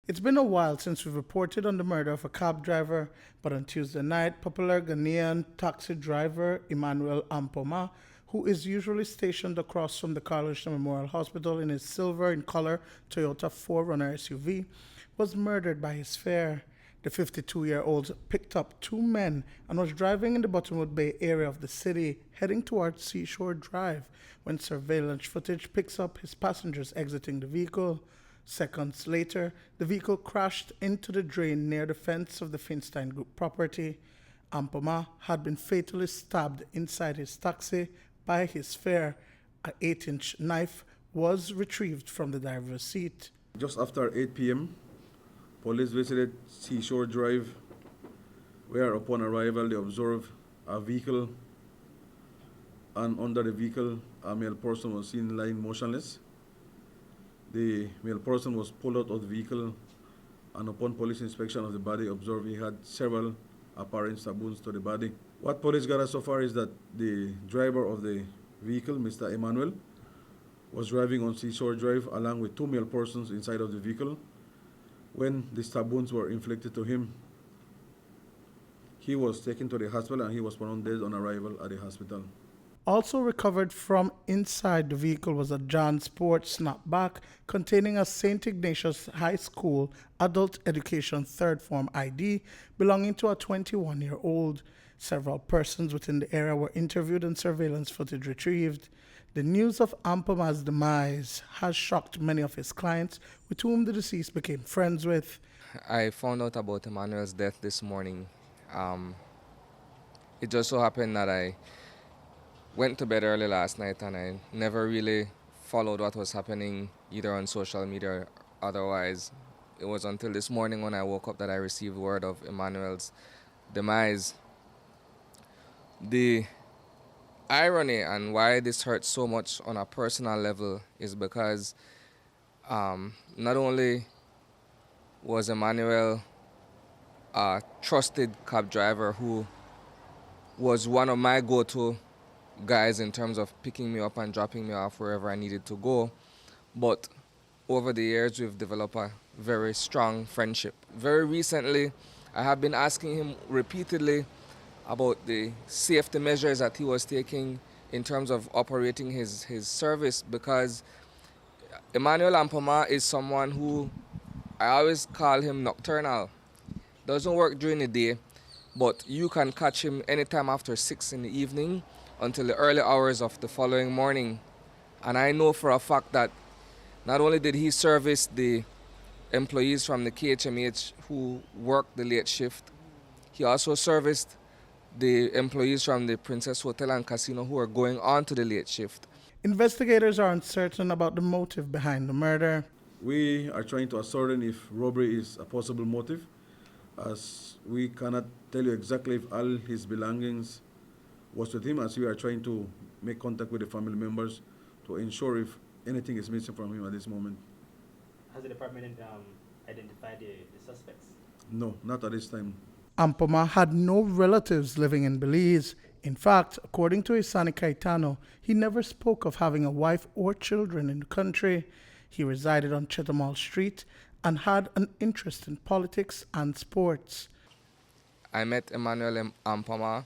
It's been a while since we've reported on the murder of a cab driver, but on Tuesday night, popular Ghanaian taxi driver Emmanuel Ampomah, who is usually stationed across from the Carlos Memorial Hospital in his silver in color Toyota 4Runner SUV, was murdered by his fare. The 52-year-old picked up two men and was driving in the Buttonwood Bay area of the city, heading towards Seashore Drive, when surveillance footage picks up his passengers exiting the vehicle. Seconds later, the vehicle crashed into the drain near the fence of the Finstein Group property. Ampomah had been fatally stabbed inside his taxi by his fare. An 8-inch knife was retrieved from the driver's seat. Just after 8 p.m., police visited Seashore Drive, where upon arrival they observed a vehicle, and under the vehicle a male person was seen lying motionless. The male person was pulled out of the vehicle, and upon police inspection of the body, observed he had several apparent stab wounds to the body. What police gathered so far is that the driver of the vehicle, Mr. Emmanuel, was driving on Seashore Drive along with two male persons inside of the vehicle. When the stab wounds were inflicted to him, he was taken to the hospital and he was pronounced dead on arrival at the hospital. Also recovered from inside the vehicle was a John Sport snapback containing a St. Ignatius High School Adult Education Third Form ID belonging to a 21-year-old. Several persons within the area were interviewed and surveillance footage retrieved. The news of Ampomah's demise has shocked many of his clients, with whom the deceased became friends with. I found out about Emmanuel's death this morning. It just so happened that I went to bed early last night and I never really followed what was happening either on social media or otherwise. It was until this morning when I woke up that I received word of Emmanuel's demise. The irony and why this hurts so much on a personal level is because not only was Emmanuel a trusted cab driver who was one of my go-to guys in terms of picking me up and dropping me off wherever I needed to go, but over the years we've developed a very strong friendship. Very recently, I have been asking him repeatedly about the safety measures that he was taking in terms of operating his service, because Emmanuel Ampomah is someone who I always call him nocturnal. Doesn't work during the day, but you can catch him anytime after 6 in the evening until the early hours of the following morning. And I know for a fact that not only did he service the employees from the KHMH who worked the late shift, he also serviced the employees from the Princess Hotel and Casino who are going on to the late shift. Investigators are uncertain about the motive behind the murder. We are trying to ascertain if robbery is a possible motive, as we cannot tell you exactly if all his belongings was with him, as we are trying to make contact with the family members to ensure if anything is missing from him at this moment. Has the department identified the suspects? No, not at this time. Ampomah had no relatives living in Belize. In fact, according to Isani Caetano, he never spoke of having a wife or children in the country. He resided on Chetamall Street and had an interest in politics and sports. I met Emmanuel Ampomah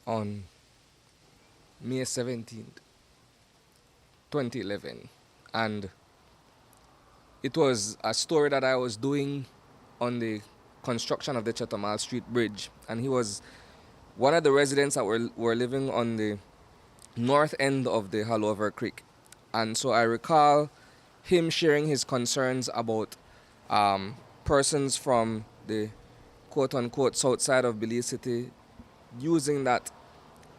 on May 17th, 2011, and it was a story that I was doing on the construction of the Chetamall Street Bridge, and he was one of the residents that were living on the north end of the Hallover Creek. And so I recall him sharing his concerns about persons from the quote-unquote south side of Belize City using that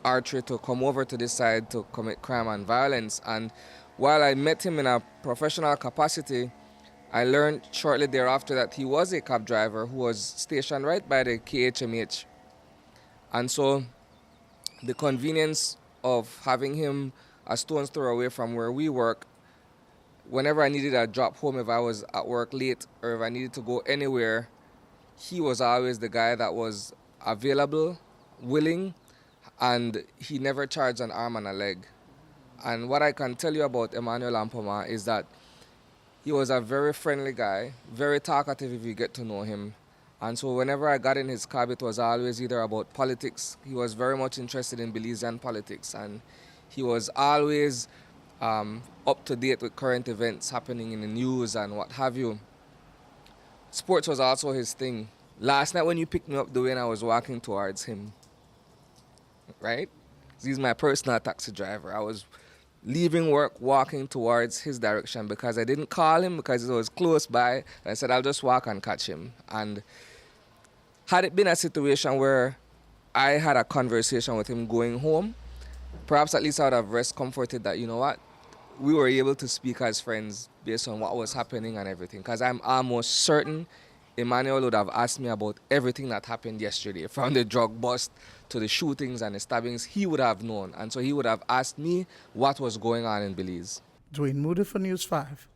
artery to come over to this side to commit crime and violence. And while I met him in a professional capacity, I learned shortly thereafter that he was a cab driver who was stationed right by the KHMH. And so the convenience of having him a stone's throw away from where we work, whenever I needed a drop home, if I was at work late or if I needed to go anywhere, he was always the guy that was available, willing, and he never charged an arm and a leg. And what I can tell you about Emmanuel Ampomah is that He was a very friendly guy, very talkative if you get to know him. And so whenever I got in his cab, it was always either about politics. He was very much interested in Belizean politics, and he was always up to date with current events happening in the news and what have you. Sports was also his thing. Last night when you picked me up, the way I was walking towards him, right? He's my personal taxi driver. I was leaving work, walking towards his direction because I didn't call him because it was close by. I said, I'll just walk and catch him. And had it been a situation where I had a conversation with him going home, perhaps at least I would have rest comforted that, you know what, we were able to speak as friends based on what was happening and everything. Because I'm almost certain Emmanuel would have asked me about everything that happened yesterday, from the drug bust to the shootings and the stabbings. He would have known. And so he would have asked me what was going on in Belize. Dwayne Moody for News 5.